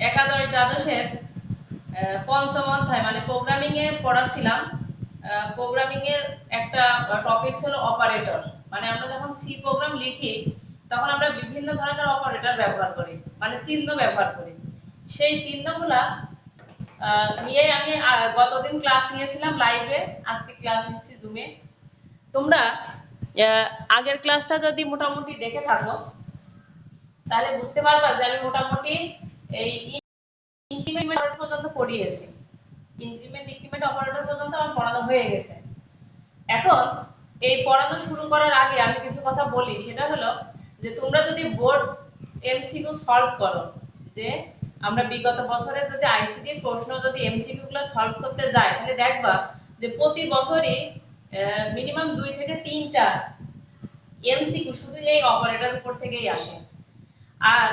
একাদশ দ্বাদশের পঞ্চম অধ্যায় মানে প্রোগ্রামিং এ পড়াছিলাম। প্রোগ্রামিং এর একটা টপিকস হলো অপারেটর। মানে আমরা যখন সি প্রোগ্রাম লিখি তখন আমরা বিভিন্ন ধরনের অপারেটর ব্যবহার করি, মানে চিহ্ন ব্যবহার করি। সেই চিহ্নগুলা নিয়ে আমি গতদিন ক্লাস নিয়েছিলাম লাইভে, আজকে ক্লাস নিচ্ছি জুমে। তোমরা আগের ক্লাসটা যদি মোটামুটি দেখে থাকো তাহলে বুঝতে পারবা যে আমি মোটামুটি এই ইনক্রিমেন্ট অপারেটর পর্যন্ত পড়িয়েছি। ইনক্রিমেন্ট ডিক্রিমেন্ট অপারেটর পর্যন্ত আমার পড়ানো হয়ে গেছে। এখন এই পড়ানো শুরু করার আগে আমি কিছু কথা বলি, সেটা হলো যে তোমরা যদি বোর্ড এমসিকিউ সলভ করো, যে আমরা বিগত বছরে যদি আইসিটির প্রশ্ন যদি এমসিকিউ গুলো সলভ করতে যাই তাহলে দেখবা যে প্রতি বছরই মিনিমাম 2 থেকে 3টা এমসিকিউ শুধু এই অপারেটর উপর থেকেই আসে। আর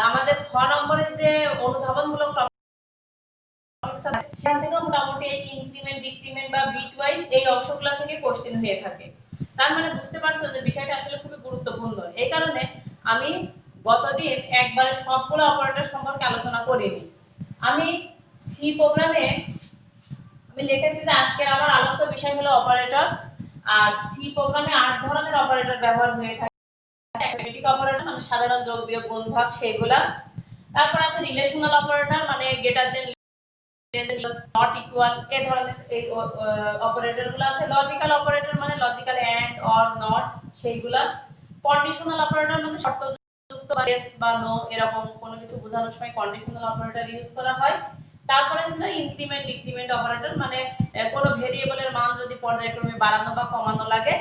আমাদের খ নম্বরের যে অনুধাবনমূলক টপিকসটা সেখান থেকে মোটামুটি এই ইনক্রিমেন্ট ডিক্রিমেন্ট বা বিটওয়াইজ এই অংশগুলো থেকে কোশ্চেন হয়ে থাকে। তার মানে বুঝতে পারছো যে বিষয়টা আসলে খুবই গুরুত্বপূর্ণ। এই কারণে আমি গতদিন একবারে সবগুলো অপারেটর সম্পর্কে আলোচনা করিনি। আমি সি প্রোগ্রামে আমি লিখেছি যে আজকে আমার আলোচ্য বিষয় হলো অপারেটর। আর সি প্রোগ্রামে 8 ধরনের অপারেটর ব্যবহার হয়ে থাকে। অ্যারিথমেটিক অপারেটর মানে সাধারণ যোগ বিয়োগ গুণ ভাগ সেগুলা। তারপর আছে রিলেশনাল অপারেটর মানে গ্রেটার দেন নট ইকুয়াল এই ধরনের এই অপারেটরগুলো আছে। লজিক্যাল অপারেটর মানে লজিক্যাল এন্ড অর নট সেইগুলা। কন্ডিশনাল অপারেটর মানে শর্তযুক্ত বা ইয়েস বা নো এরকম কোনো কিছু বোঝানোর সময় কন্ডিশনাল অপারেটর ইউজ করা হয়। তারপরে ছিল ইনক্রিমেন্ট ডিক্রিমেন্ট অপারেটর মানে কোনো ভেরিয়েবলের মান যদি পর্যায়ক্রমে বাড়ানো বা কমানো লাগে,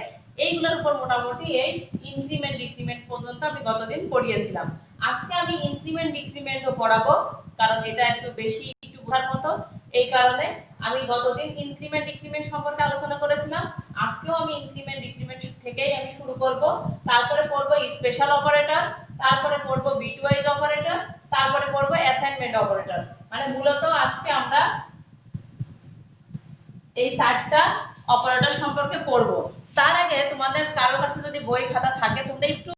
এইগুলোর উপর মোটামুটি এই ইনক্রিমেন্ট ডিক্রিমেন্ট পর্যন্ত আমি গতদিন পড়িয়েছিলাম। আজকে আমি ইনক্রিমেন্ট ডিক্রিমেন্টও পড়াবো, কারণ এটা একটু বেশি একটু বোঝার মতো। এই কারণে আমি গতদিন ইনক্রিমেন্ট ডিক্রিমেন্ট সম্পর্কে আলোচনা করেছিলাম। আজকেও আমি ইনক্রিমেন্ট ডিক্রিমেন্ট থেকেই আমি শুরু করব। তারপরে পড়ব স্পেশাল অপারেটর, তারপরে পড়ব বিটওয়াইজ অপারেটর, তারপরে পড়ব অ্যাসাইনমেন্ট অপারেটর। মানে মূলত আজকে আমরা এই 4টা অপারেটর সম্পর্কে পড়ব। তার আগে তোমাদের কারোর কাছে যদি বই খাতা থাকে তোমরা একটু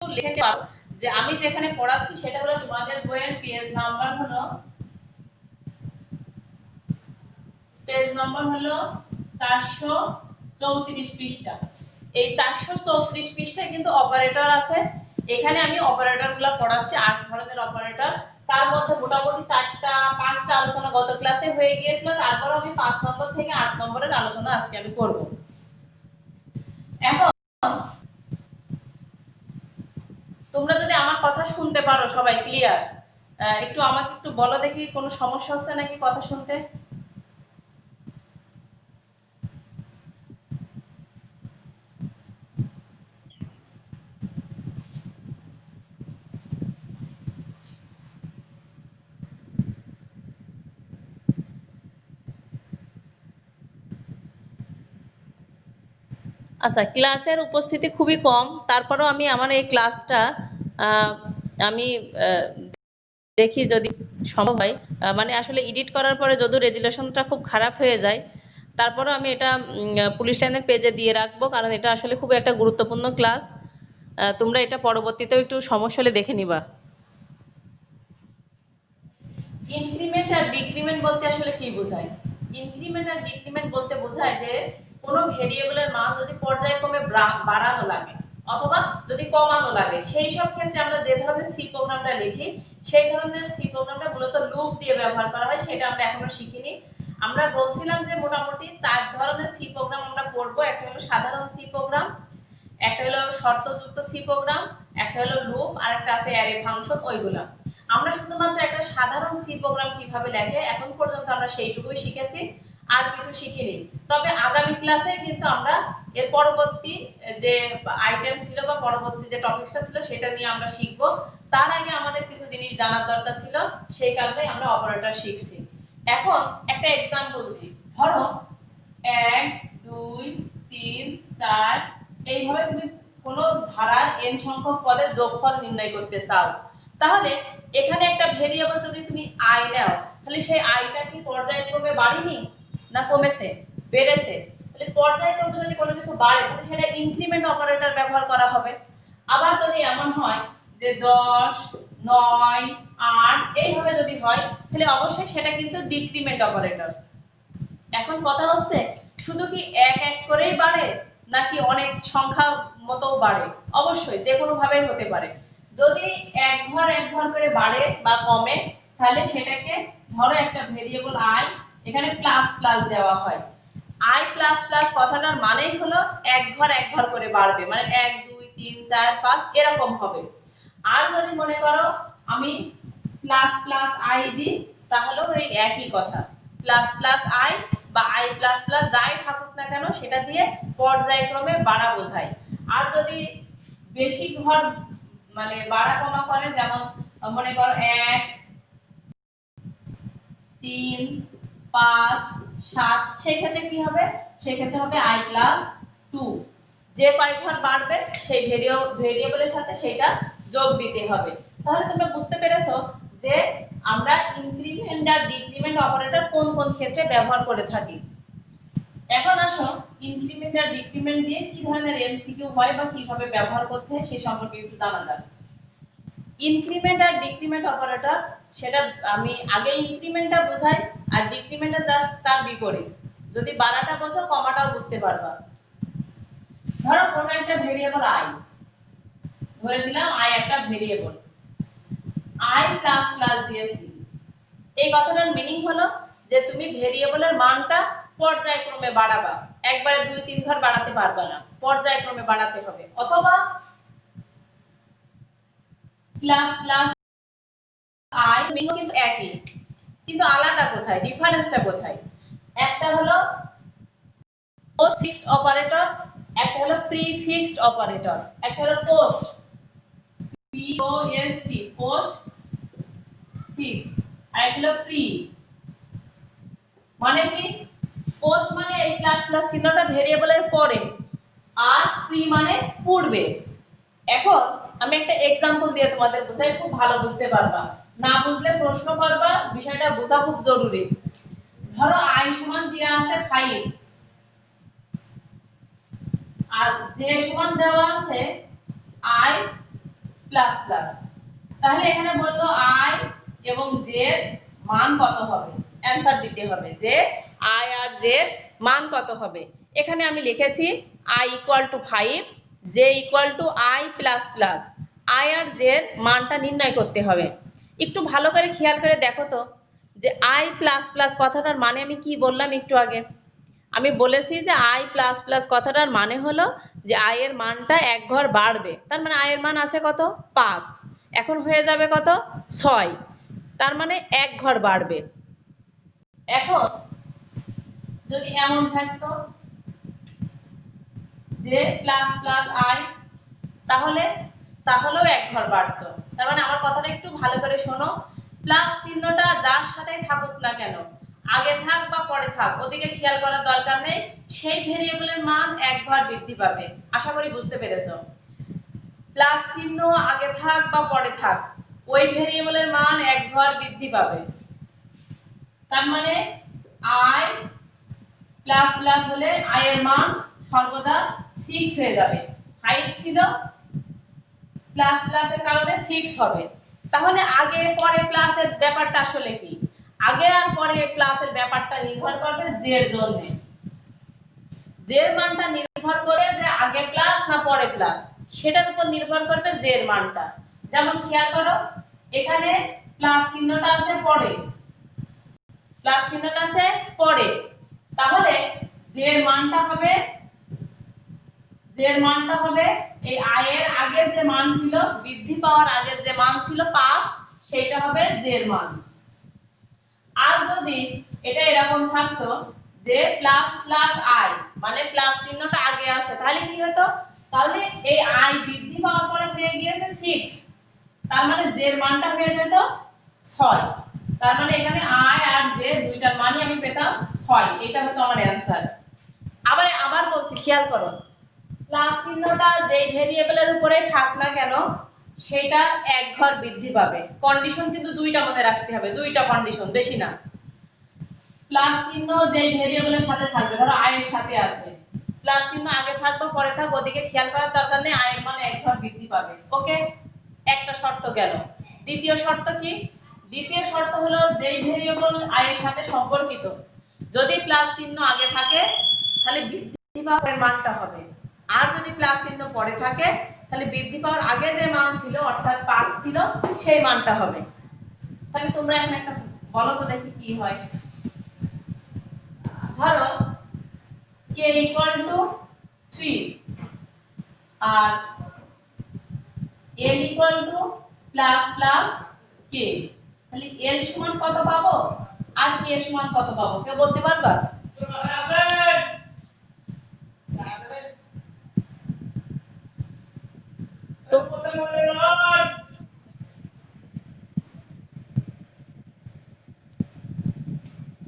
লিখে নিতে পারো যে আমি যেখানে পড়াচ্ছি সেটা হলো তোমাদের বইয়ের পেজ নাম্বার হলো 434 পৃষ্ঠা। এই 434 পৃষ্ঠায় কিন্তু অপারেটর আছে। এখানে আমি অপারেটরগুলো পড়াচ্ছি 8 ধরনের অপারেটর। তার মধ্যে মোটামুটি 5টা আলোচনা গত ক্লাসে হয়ে গিয়েছিল। তারপর আমি 5 নম্বর থেকে 8 নম্বরের আলোচনা আজকে আমি করব। এখন তোমরা যদি আমার কথা শুনতে পারো সবাই ক্লিয়ার, একটু আমাকে একটু বলো দেখি কোনো সমস্যা হচ্ছে নাকি কথা শুনতে। আচ্ছা, ক্লাসের উপস্থিতি খুবই কম, তারপরেও আমি আমার এই ক্লাসটা আমি দেখি যদি সম্ভব হয়। মানে আসলে এডিট করার পরে যদি রেজুলেশনটা খুব খারাপ হয়ে যায় তারপরেও আমি এটা পুলিশ লাইনের পেজে দিয়ে রাখবো, কারণ এটা আসলে খুব একটা গুরুত্বপূর্ণ ক্লাস। তোমরা এটা পরবর্তীতেও একটু সমস্যা হলে দেখে নিবা। ইনক্রিমেন্ট আর ডিক্রিমেন্ট বলতে আসলে কি বোঝায়? ইনক্রিমেন্ট আর ডিক্রিমেন্ট বলতে বোঝায় যে কোনো ভেরিয়েবলের মান যদি পর্যায়ক্রমে বাড়ানো লাগে অথবা যদি কমানো লাগে, সেই সব ক্ষেত্রে আমরা যে ধরনের সি প্রোগ্রামটা লিখি সেই ধরনের সি প্রোগ্রামটা মূলত লুপ দিয়ে ব্যবহার করা হয়। সেটা আমরা এখনো শিখিনি। আমরা বলছিলাম যে মোটামুটি 4 ধরনের সি প্রোগ্রাম আমরা পড়বো। একটা হলো সাধারণ সি প্রোগ্রাম, একটা হলো শর্তযুক্ত সি প্রোগ্রাম, একটা হলো লুপ, আর একটা আছে অ্যারে ফাংশন। ওইগুলা আমরা শুধুমাত্র একটা সাধারণ সি প্রোগ্রাম কিভাবে লেখে এখন পর্যন্ত আমরা সেইটুকুই শিখেছি, আর কিছু শিখিনি। তবে আগামী ক্লাসে কিন্তু আমরা এর পরবর্তী যে আইটেম ছিল বা পরবর্তী যে টপিকসটা ছিল সেটা নিয়ে আমরা শিখব। তার আগে আমাদের কিছু জিনিস জানার দরকার ছিল, সেই কারণে আমরা অপারেটর শিখছি। এখন একটা एग्जांपल দিই। ধরো 1 2 3 4 এইভাবে তুমি কোন ধারার n সংখ্যক পদের যোগফল নির্ণয় করতে চাও, তাহলে এখানে একটা ভেরিয়েবল যদি তুমি i নাও তাহলে সেই iটা কি পর্যায়ক্রমে বাড়েনি না কমেছে? বেড়েছে। তাহলে পর্যায়ক্রমে যদি কোনো কিছু বাড়ে তাহলে সেটা ইনক্রিমেন্ট অপারেটর ব্যবহার করা হবে। আবার যদি এমন হয় যে 10 9 8 এইভাবে যদি হয় তাহলে অবশ্যই সেটা কিন্তু ডিক্রিমেন্ট অপারেটর। এখন কথা হচ্ছে শুধু কি এক এক করেই বাড়ে নাকি অনেক সংখ্যা মতো বাড়ে? অবশ্যই যে কোনো ভাবে হতে পারে। যদি এক ঘর করে বাড়ে বা কমে তাহলে সেটাকে ধরো একটা ভেরিয়েবল i এখানে প্লাস প্লাস দেওয়া হয়। i প্লাস প্লাস কথাটার মানেই হলো এক ঘর করে বাড়বে, মানে 1 2 3 4 5 এরকম হবে। আর যদি মনে করো আমি প্লাস প্লাস i দিই তাহলে ওই একই কথা, প্লাস প্লাস i বা i প্লাস প্লাস যাই থাকুক না কেন সেটা দিয়ে পর্যায়ক্রমে বাড়া বোঝায়। আর যদি বেশি ঘর মানে বাড়া কমা করে, যেমন মনে করো 1 3 5 7, সেক্ষেত্রে কি হবে? সেক্ষেত্রে হবে i প্লাস 2। যে কয় ঘর বাড়বে সেই ভেরিয়েবলের সাথে সেটা যোগ দিতে হবে। তাহলে তোমরা বুঝতে পেরেছো যে আমরা ইনক্রিমেন্ট আর ডিক্রিমেন্ট অপারেটর কোন কোন ক্ষেত্রে ব্যবহার করে থাকি। এখন আসো ইনক্রিমেন্ট আর ডিক্রিমেন্ট দিয়ে কি ধরনের এমসিকিউ হয় বা কিভাবে ব্যবহার করতে হয় সে সম্পর্কে একটু জানা যাক। ইনক্রিমেন্ট আর ডিক্রিমেন্ট অপারেটর সেটা আমি আগে ইনক্রিমেন্টটা বোঝাই আর ডিক্রিমেন্টটা জাস্ট তার বিপরীত। যদি বাড়াটা বোঝো কমাটাও বুঝতে পারবা। ধরো কোন একটা ভেরিয়েবল i, ধরে দিলাম i একটা ভেরিয়েবল, i প্লাস প্লাস দিয়েছি। এই কথাটার মিনিং হলো যে তুমি ভেরিয়েবলের মানটা পর্যায়ক্রমে বাড়াবা, একবারে 2 3 ঘর বাড়াতে পারবা না, পর্যায়ক্রমে বাড়াতে হবে। অথবা প্লাস প্লাস i মিনিং কিন্তু একই, কিন্তু আলাদা কোথায়, ডিফারেন্সটা কোথায়? একটা হলো পোস্ট ফিক্সড অপারেটর, একটা হলো প্রি ফিক্সড অপারেটর। একটা হলো post p o s t post fixed, আর একটা হলো প্রি। মানে কি? পোস্ট মানে এই প্লাস প্লাস চিহ্নটা ভেরিয়েবলের পরে, আর প্রি মানে পূর্বে। এখন আমি একটা एग्जांपल দিয়ে তোমাদের বোঝাই, খুব ভালো বুঝতে পারবা। না বুঝলে প্রশ্ন করবা, বিষয়টা বোঝা খুব জরুরি। ধরো i সমান দেয়া আছে 5 আর j সমান দেওয়া আছে i প্লাস প্লাস। তাহলে এখানে বললো i এবং j এর মান কত হবে, অ্যানসার দিতে হবে যে i আর j এর মান কত হবে। এখানে আমি লিখেছি i = 5, j = i plus plus. i আর j এর মানটা নির্ণয় করতে হবে। একটু ভালো করে খেয়াল করে দেখো তো যে i প্লাস প্লাস কথাটার মানে আমি কি বললাম একটু আগে? আমি বলেছি যে i প্লাস প্লাস কথাটার মানে হলো যে i এর মানটা এক ঘর বাড়বে। তার মানে i এর মান আছে কত? 5, এখন হয়ে যাবে কত? 6, তার মানে এক ঘর বাড়বে। এখন যদি এমন থাকতো যে প্লাস প্লাস i, তাহলেও এক ঘর বাড়তো। তার মানে আমার কথাটা একটু ভালো করে শোনো, প্লাস চিহ্নটা যার সাথেই থাকুক না কেন, আগে থাক বা পরে থাক, ওদিকে খেয়াল করার দরকার নেই, সেই ভেরিয়েবলের মান এক ঘর বৃদ্ধি পাবে। আশা করি বুঝতে পেরেছো। প্লাস চিহ্ন আগে থাক বা পরে থাক, ওই ভেরিয়েবলের মান এক ঘর বৃদ্ধি পাবে। তার মানে i প্লাস প্লাস হলে i এর মান সর্বদা 6 হয়ে যাবে। 5 ছিল, প্লাস প্লাসের কারণে 6 হবে। তাহলে আগে পরে প্লাসের ব্যাপারটা আসলে কি? আগে আর পরে প্লাসের ব্যাপারটা নির্ভর করবে j এর জন্য। j এর মানটা নির্ভর করে যে আগে প্লাস না পরে প্লাস, সেটার উপর নির্ভর করবে j এর মানটা। যেমন খেয়াল করো এখানে প্লাস চিহ্নটা আছে পরে, প্লাস চিহ্নটা আছে পরে, তাহলে j এর মানটা হবে এই i এর আগের যে মান ছিল, বৃদ্ধি পাওয়ার আগের যে মান ছিল 5, সেটা হবে j এর মান। আর যদি এটা এরকম থাকতো যে প্লাস প্লাস i, মানে প্লাস চিহ্নটা আগে আছে, তাহলে কি হতো? তাহলে এই i বৃদ্ধি পাওয়ার পরে হয়ে গিয়েছে 6, তার মানে j এর মানটা হয়ে যেত 6। তার মানে এখানে i আর j দুইটার মানই আমি পেতাম 6, এটা হলো আমার অ্যানসার। আবার বলছি খেয়াল করো, প্লাস চিহ্নটা যেই ভেরিয়েবলের উপরে থাক না কেন সেটা এক ঘর বৃদ্ধি পাবে। কন্ডিশন কিন্তু দুইটা মনে রাখতে হবে, দুইটা কন্ডিশন, বেশি না। প্লাস চিহ্ন যেই ভেরিয়েবলের সাথে থাকবে, ধরো i এর সাথে আছে, প্লাস চিহ্ন আগে থাক বা পরে থাক, ওদিকে খেয়াল করার দরকার নেই, i এর মান এক ঘর বৃদ্ধি পাবে। ওকে, একটা শর্ত গেল। দ্বিতীয় শর্ত কি? দ্বিতীয় শর্ত হলো যেই ভেরিয়েবল i এর সাথে সম্পর্কিত যদি প্লাস চিহ্ন আগে থাকে তাহলে বৃদ্ধি পাওয়ার মানটা হবে, আর যদি প্লাস চিহ্ন পরে থাকে তাহলে বৃদ্ধি পাওয়ার আগে যে মান ছিল অর্থাৎ 5 ছিল সেই মানটা হবে। তাহলে তোমরা এখন একটা বলো তো দেখি কি হয়। ধরো k = 3 আর l = k, তাহলে l সমান কত পাবো আর k সমান কত পাবো কেউ বলতে পারবা? তো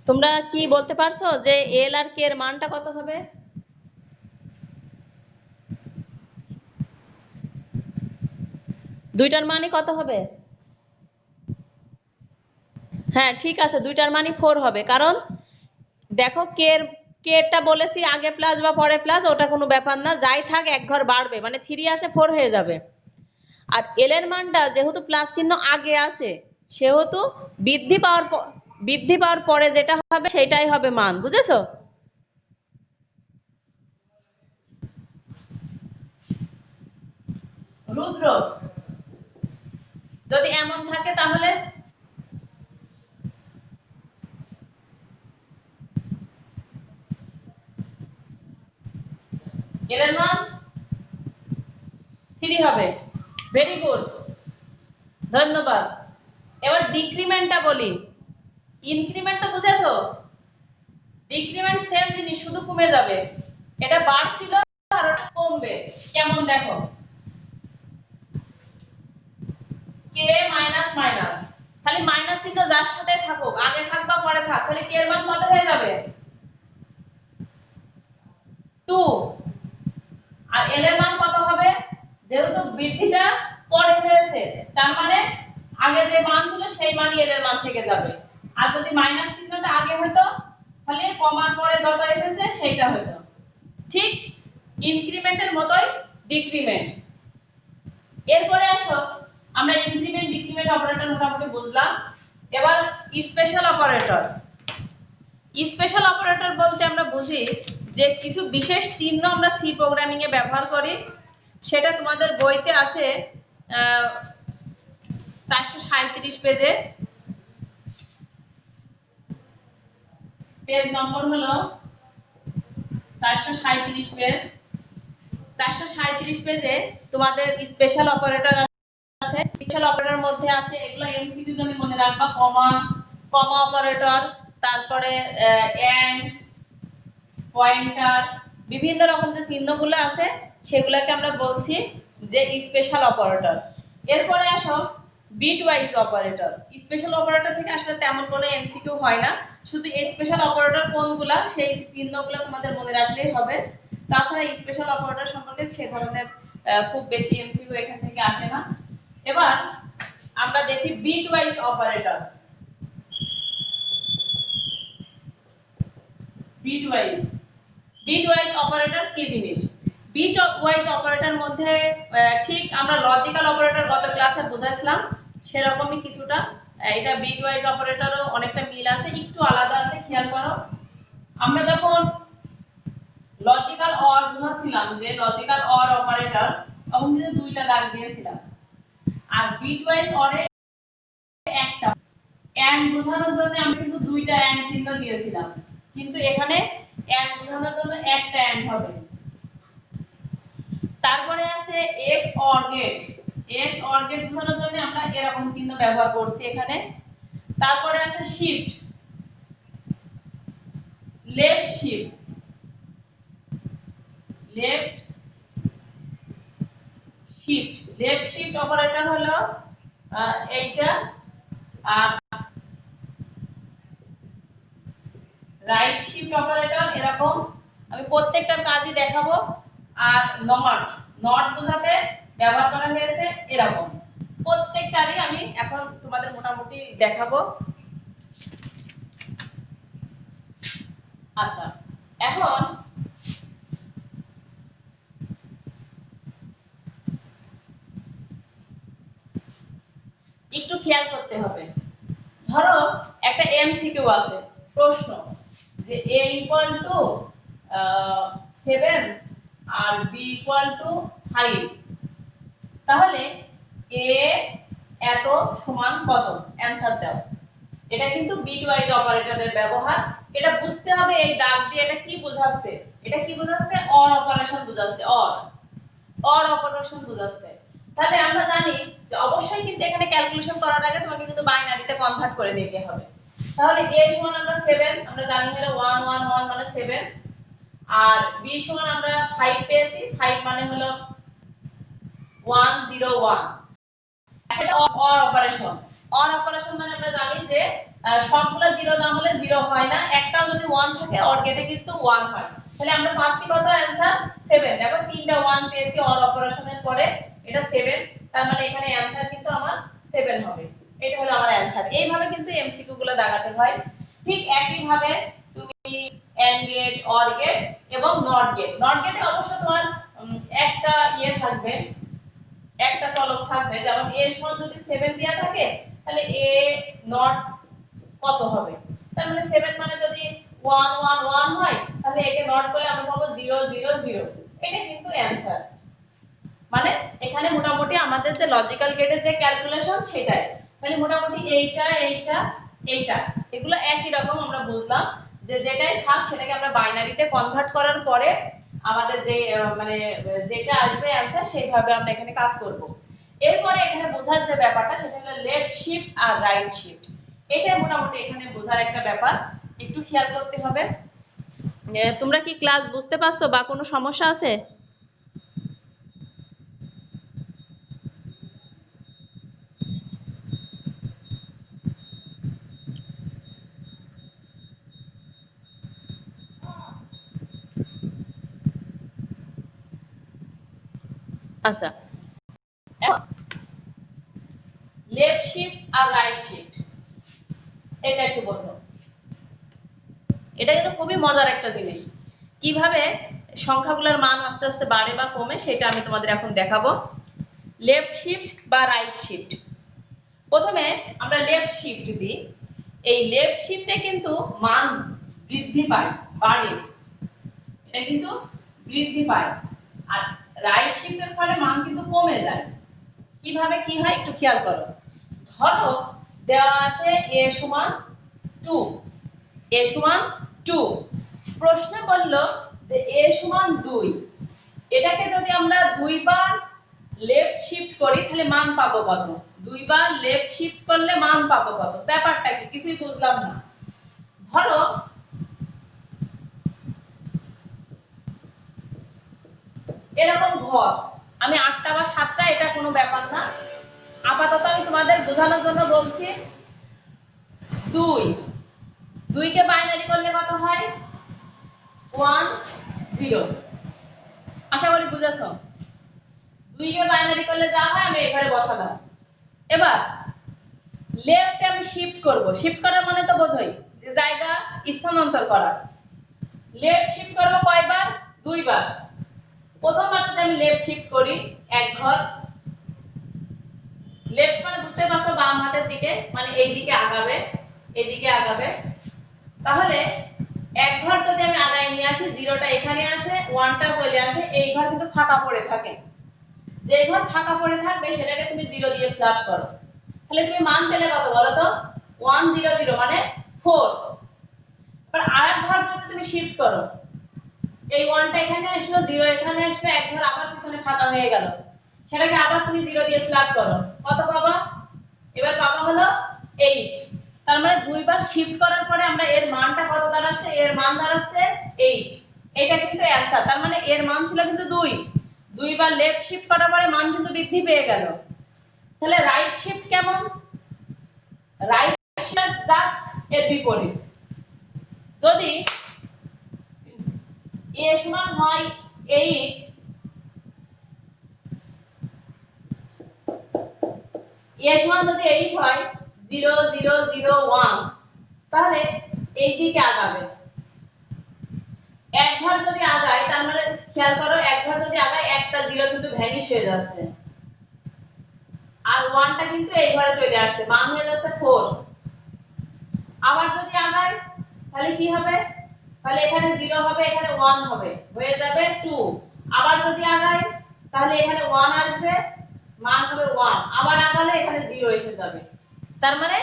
তোমরা কি বলতে পারছো যে l আর k এর মানটা কত হবে? দুইটার মানই কত হবে? হ্যাঁ ঠিক আছে, দুইটার মানই 4 হবে, কারণ দেখো কে টা বলেছি আগে প্লাস বা পরে প্লাস ওটা কোনো ব্যাপার না, যাই থাক এক ঘর বাড়বে, মানে 3 আছে 4 হয়ে যাবে। আর এল এর মানটা যেহেতু প্লাস চিহ্ন আগে আছে সেহেতু বৃদ্ধি পাওয়ার পরে যেটা হবে সেটাই হবে মান, বুঝেছো? রুদ্র যদি এমন থাকে তাহলে এল এর মান 3 হবে। ভেরি গুড, ধন্যবাদ। এবার ডিক্রিমেন্টটা বলি। ইনক্রিমেন্ট তো বুঝেছো, ডিক্রিমেন্ট সেম জিনিস, শুধু কমে যাবে। এটা বাড়ছিল আর ওটা কমবে, কেমন দেখো k মাইনাস মাইনাস, খালি মাইনাস চিহ্ন যার সাথে থাকুক আগে থাক বা পরে থাক তাহলে k এর মান কত হয়ে যাবে? 2। আর l এর মান কত হবে? যেহেতু বৃদ্ধিটা পরে হয়েছে তার মানে আগে যে মান ছিল সেই মানই l এর মান থেকে যাবে। আর যদি মাইনাস চিহ্নটা আগে হতো তাহলে কমার পরে যত এসেছে সেইটা হতো। ঠিক ইনক্রিমেন্টের মতোই ডিক্রিমেন্ট। এরপরে আসো আমরা ইনক্রিমেন্ট ডিক্রিমেন্ট অপারেটর মোটামুটি বুঝলাম। এবার স্পেশাল অপারেটর। স্পেশাল অপারেটর বলতে আমরা বুঝি যে কিছু বিশেষ চিহ্ন আমরা সি প্রোগ্রামিং এ ব্যবহার করি, সেটা তোমাদের বইতে আছে 437 পেজে, পেজ নম্বর হলো 437 পেজ। 437 পেজে তোমাদের স্পেশাল অপারেটর আছে। স্পেশাল অপারেটরের মধ্যে আছে এগুলো এমসিকিউ জন্য মনে রাখবা, কমা অপারেটর, তারপরে এন্ড, পয়েন্টার, বিভিন্ন রকম যে চিহ্নগুলো আছে সেগুলোকে আমরা বলছি যে স্পেশাল অপারেটর। এরপরে আসো bitwise operator. Special operator থেকে আসলে তেমন কোনো এমসিকিউ হয় না, শুধু স্পেশাল অপারেটর কোনগুলা সেই চিহ্নগুলো তোমাদের মনে রাখলেই হবে। তাছাড়া স্পেশাল অপারেটর সম্পর্কে সে ধরনের খুব বেশি এমসিকিউ এখান থেকে আসে না। এবার আমরা দেখি bitwise operator. Bitwise operator কি জিনিস? বিট ওয়াইজ অপারেটর মধ্যে ঠিক আমরা লজিক্যাল অপারেটর গত ক্লাসে বুঝাইছিলাম সেরকমই কিছুটা, এটা বিট ওয়াইজ অপারেটরও অনেকটা মিল আছে, একটু আলাদা আছে, খেয়াল করো। আমরা যখন লজিক্যাল অর বুঝাছিলাম যে লজিক্যাল অর অপারেটর তখন কিন্তু দুইটা দাগ দিয়েছিলাম, আর বিট ওয়াইজ অরে একটা এন্ড বোঝানোর জন্য আমরা কিন্তু দুইটা এন্ড চিহ্ন দিয়েছিলাম, কিন্তু এখানে এন্ড বোঝানোর জন্য একটা এন্ড হবে। তারপরে আছে XOR gate. XOR gate বোঝানোর জন্য আমরা এরকম চিহ্ন ব্যবহার করছি এখানে। তারপরে আছে shift, left shift, left shift operator হলো এইটা, আর রাইট শিফট অপারেটর এরকম। আমি প্রত্যেকটা কাজই দেখাবো। আর নট বোঝাতে ব্যবহার করা হয়েছে এরকম, প্রত্যেকটারই আমি এখন তোমাদের মোটামুটি দেখাবো। আচ্ছা এখন একটু খেয়াল করতে হবে। ধরো একটা এমসিকিউ আছে, প্রশ্ন যে a ইকুয়াল টু 7 আর b ইকুয়াল টু 5, তাহলে a এত সমান কত, অ্যানসার দাও। এটা কিন্তু বিটওয়াইজ অপারেটরের ব্যবহার। এটা বুঝতে হবে এই দাগ দিয়ে এটা কি বোঝাচ্ছে, এটা কি বোঝাচ্ছে, অর অপারেশন বোঝাচ্ছে, অর অপারেশন বোঝাচ্ছে। তাহলে আমরা জানি যে অবশ্যই কিন্তু এখানে ক্যালকুলেশন করার আগে তোমাকে কিন্তু বাইনারিতে কনভার্ট করে নিতে হবে। তাহলে a সমান আমরা 7, আমরা জানি হলো 1 1 1 মানে 7, আর b সমান আমরা 5 পেয়েছি, 5 মানে হলো 1 0 1। এটা অর অপারেশন। অর অপারেশন মানে আমরা জানি যে সবগুলো 0 না হলে 0 হয় না, একটাও যদি 1 থাকে অর গেটে কিন্তু 1 হয়। তাহলে আমরা পাচ্ছি কত, অ্যানসার 7। দেখো তিনটা 1 পেয়েছি অর অপারেশনের পরে, এটা 7, তার মানে এখানে অ্যানসার কিন্তু আমার 7 হবে। এটা হলো আমার অ্যানসার। এইভাবে কিন্তু এমসিকিউ গুলো দাগাতে হয়। ঠিক একই ভাবে তুমি এন্ড গেট, অর গেট এবং নট গেট, নট গেটে অবশ্য তোমার একটা ইয়ে থাকবে, একটা চলক থাকবে। যেমন a সমান যদি 7 দেয়া থাকে তাহলে a নট কত হবে, তার মানে 7 মানে যদি 1 1 1 হয় তাহলে একে নট করলে আমরা পাবো 0 0 0। এটা কিন্তু অ্যানসার। মানে এখানে মোটামুটি আমাদের যে লজিক্যাল গেটের যে ক্যালকুলেশন সেটাই। তাহলে মোটামুটি এইটা এগুলো একই রকম আমরা বুঝলাম যে যেটাই থাক সেটাকে আমরা বাইনারিতে কনভার্ট করার পরে আমাদের যে মানে যেটা আসবে অ্যানসার সেইভাবে আমরা এখানে কাজ করব। এরপরে এখানে বোঝার যে ব্যাপারটা সেটা হলো লেফট শিফট আর রাইট শিফট। এটা মোটামুটি এখানে বোঝার একটা ব্যাপার, একটু খেয়াল করতে হবে। তোমরা কি ক্লাস বুঝতে পারছো বা কোনো সমস্যা আছে? আচ্ছা, লেফট শিফট আর রাইট শিফট এটা একটু বোঝো। এটা কিন্তু খুবই মজার একটা জিনিস। কিভাবে সংখ্যাগুলোর মান আস্তে আস্তে বাড়ে বা কমে সেটা আমি তোমাদের এখন দেখাবো। লেফট শিফট বা রাইট শিফট। প্রথমে আমরা লেফট শিফট দিই। এই লেফট শিফটে কিন্তু মান বৃদ্ধি পায়, বাড়ে, এটা কিন্তু বৃদ্ধি পায়। আর রাইট শিফটের ফলে মান কিন্তু কমে যায়। কিভাবে কি হয় একটু খেয়াল করো। ধরো দেওয়া আছে a সমান 2, a সমান 2, প্রশ্নে বলল যে a সমান 2, এটাকে যদি আমরা দুইবার লেফট শিফট করি তাহলে মান পাবো কত, দুইবার লেফট শিফট করলে মান পাবো কত, ব্যাপারটা কি কিছুই বুঝলাম না। ধরো এরকম ঘর, আমি 8টা বা 7টা এটা কোনো ব্যাপার না, আপাতত আমি তোমাদের বোঝানোর জন্য বলছি। 2 কে বাইনারি করলে কত হয়, 1 0। আশা করি বুঝেছো। 2 কে বাইনারি করলে যা হয় আমি এখানে বসালাম। এবার লেফটে আমি শিফট করব, শিফট করা মানে তো বোঝোই যে জায়গা স্থানান্তর করা। লেফট শিফট করব কয়বার, দুইবার। প্রথমবার যদি আমি লেফট শিফট করি এক ঘর, লেফট মানে বুঝতে পারছো বাম হাতের দিকে, মানে এই দিকে আগাবে, এদিকে আগাবে। তাহলে এক ঘর যদি আমি আগায় নিয়ে আসি, 0টা এখানে আসে, 1টা চলে আসে, এই ঘর কিন্তু ফাঁকা পড়ে থাকে। যে ঘর ফাঁকা পড়ে থাকবে সেটাকে তুমি 0 দিয়ে ফিল আপ করো। তাহলে তুমি মান পেলে কত বলো তো, 1 0 0 মানে 4। এবার আরেক ঘর যদি তুমি শিফট করো, এই 1টা এখানে আসলো, 0 এখানে আসলো, এক ঘর আবার পিছনে ফাঁকা হয়ে গেল, সেটাকে আবার তুমি 0 দিয়ে ফিল আপ করো, কত পাবা, এবার পাবা হলো 8। তার মানে দুইবার শিফট করার পরে আমরা এর মানটা কত দাঁড়াচ্ছে, এর মান দাঁড়াচ্ছে 8। এটা কিন্তু অ্যানসার। তার মানে এর মান ছিল কিন্তু 2, দুইবার লেফট শিফট করার পরে মান কিন্তু বৃদ্ধি পেয়ে গেল। তাহলে রাইট শিফট কেমন, রাইট শিফট জাস্ট এর বিপরীত। যদি a সমান হয় 8, a সমান যদি 8 হয় 0 0 0 1, তাহলে এই দিকে আগাবে। এক ঘর যদি আগায় তার মানে খেয়াল করো, এক ঘর যদি আগায় একটা 0 কিন্তু ভ্যানিশ হয়ে যাচ্ছে। আর 1টা কিন্তু এই ঘরে চলে আসছে, মান হয়ে যাচ্ছে 4। আবার যদি আগাই তাহলে কি হবে, তাহলে এখানে 0 হবে, এখানে 1 হবে, হয়ে যাবে 2। আবার যদি আগাই তাহলে এখানে 1 আসবে, মান হবে 1। আবার আগালে এখানে 0 এসে যাবে, তার মানে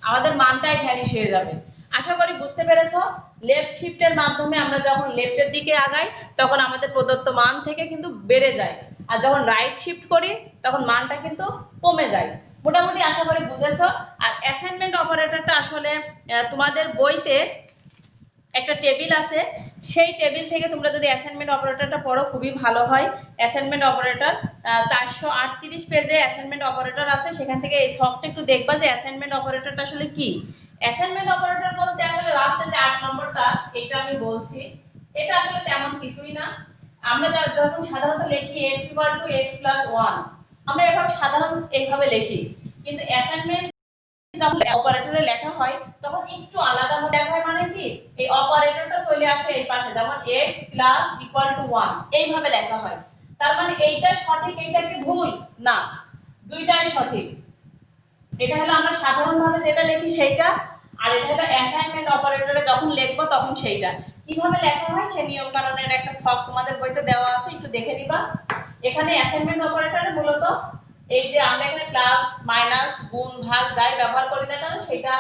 আমাদের মানটাই ভ্যানিশ হয়ে যাবে। আশা করি বুঝতে পেরেছো। লেফট শিফটের মাধ্যমে আমরা যখন লেফটের দিকে আগাই তখন আমাদের প্রদত্ত মান থেকে কিন্তু বেড়ে যায়, আর যখন রাইট শিফট করি তখন মানটা কিন্তু কমে যায়। মোটামুটি আশা করি বুঝেছো। আর অ্যাসাইনমেন্ট অপারেটরটা আসলে তোমাদের বইতে একটা টেবিল আছে, সেই টেবিল থেকে তোমরা যদি অ্যাসাইনমেন্ট অপারেটরটা পড়ো খুবই ভালো হয়। অ্যাসাইনমেন্ট অপারেটর 438 পেজে অ্যাসাইনমেন্ট অপারেটর আছে, সেখান থেকে এই শখটা একটু দেখবা যে অ্যাসাইনমেন্ট অপারেটরটা আসলে কি। অ্যাসাইনমেন্ট অপারেটর বলতে আসলে লাস্টে যে 8 নম্বরটা এটা আমি বলছি, এটা আসলে তেমন কিছুই না। আমরা যখন সাধারণত লিখি x = x + 1, আমরা এভাবে সাধারণ এইভাবে লিখি, কিন্তু অ্যাসাইনমেন্ট যখন অপারেটরে লেখা হয় তখন একটু আলাদা ভাবে লেখা হয়। মানে কি, এই অপারেটরটা চলে আসে এই পাশে, যেমন x + 1 এইভাবে লেখা হয়। তার মানে এইটা সঠিক, এইটা কি ভুল না, দুইটাই সঠিক। এটা হলো আমরা সাধারণভাবে যেটা লিখি সেইটা, আর এটা হলো অ্যাসাইনমেন্ট অপারেটরে যখন লিখবো তখন সেইটা। কিভাবে লেখা হয় সেই নিয়ম কানুনের একটা ছক তোমাদের বইতে দেওয়া আছে, একটু দেখে নিবা। এখানে অ্যাসাইনমেন্ট অপারেটরে মূলত এই যে আমরা এখানে প্লাস মাইনাস গুণ ভাগ যাই ব্যবহার করি না কেন সেটা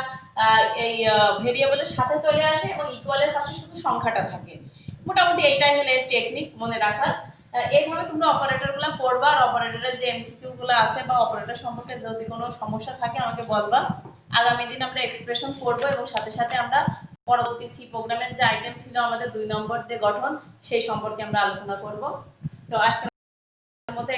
এই ভেরিয়েবলের সাথে চলে আসে এবং ইকুয়ালের পাশে শুধু সংখ্যাটা থাকে। মোটামুটি এইটাই হলো এর টেকনিক মনে রাখার। এইভাবে তোমরা অপারেটরগুলো পড়বা, আর অপারেটরের যে এমসিকিউ গুলো আছে বা অপারেটর সম্পর্কে যদি কোনো সমস্যা থাকে আমাকে বলবা। আগামী দিন আমরা এক্সপ্রেশন পড়বো এবং সাথে সাথে আমরা পরবর্তী সি প্রোগ্রামের যে আইটেম ছিল আমাদের 2 নম্বর যে গঠন সেই সম্পর্কে আমরা আলোচনা করব। তো আজকের মতো